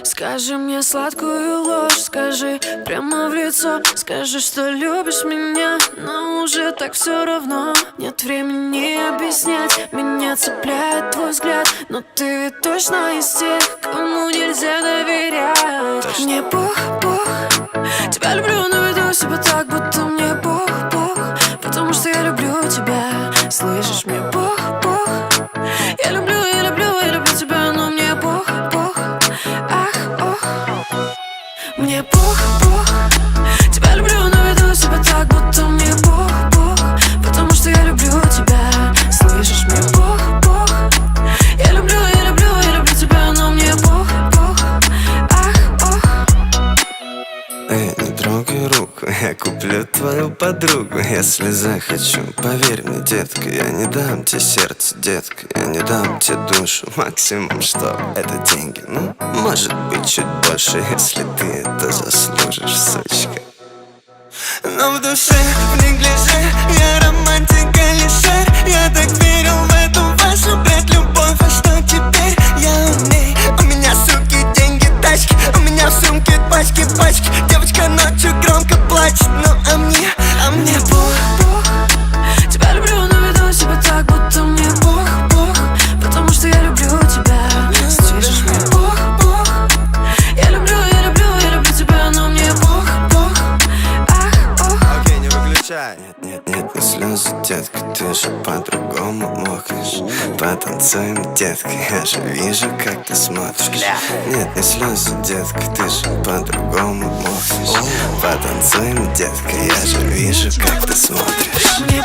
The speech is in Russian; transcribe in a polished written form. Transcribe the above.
Скажи мне сладкую ложь, скажи прямо в лицо. Скажи, что любишь меня, но уже так все равно. Нет времени объяснять, меня цепляет твой взгляд. Но ты ведь точно из тех, кому нельзя доверять. Точно. Мне Бог, тебя люблю, но веду себя так, будто мне Бог, потому что я люблю тебя. Слышишь, мне Бог, я люблю тебя, но мне Бог, ах, ох. Мне Бог, тебя люблю, но веду себя так, будто мне Бог, потому что я люблю тебя. Слышишь, мне Бог, я люблю тебя, но мне Бог, ах, ох. Эй, не трогай руку, я куплю твою подругу, если захочу. Поверь мне, детка, я не дам тебе сердце, детка, я не дам тебе душу. Максимум, что это деньги, ну, может быть, чуть больше, если ты это заслужишь, сучка. Но в душе, в неглиже, я романтик алишер. Я так верил в эту вашу бред, любовь, а что теперь? Я умней, у меня суки, деньги, тачки, у меня в сумке пачки. Девочка ночью громко плачет, ну а мне Бог, тебя люблю, но веду себя так, будто мне Бог, потому что я люблю тебя. Слышишь, мне Бог, я люблю тебя, но мне Бог, ах, ох. Окей, не выключай. Нет, не слезы, детка, ты же по-другому мокнешь. Потанцуем, детка, я же вижу, как ты смотришь. Нет, не слезы, детка, ты же по-другому мокнешь. Потанцуем, детка, я же вижу, как ты смотришь.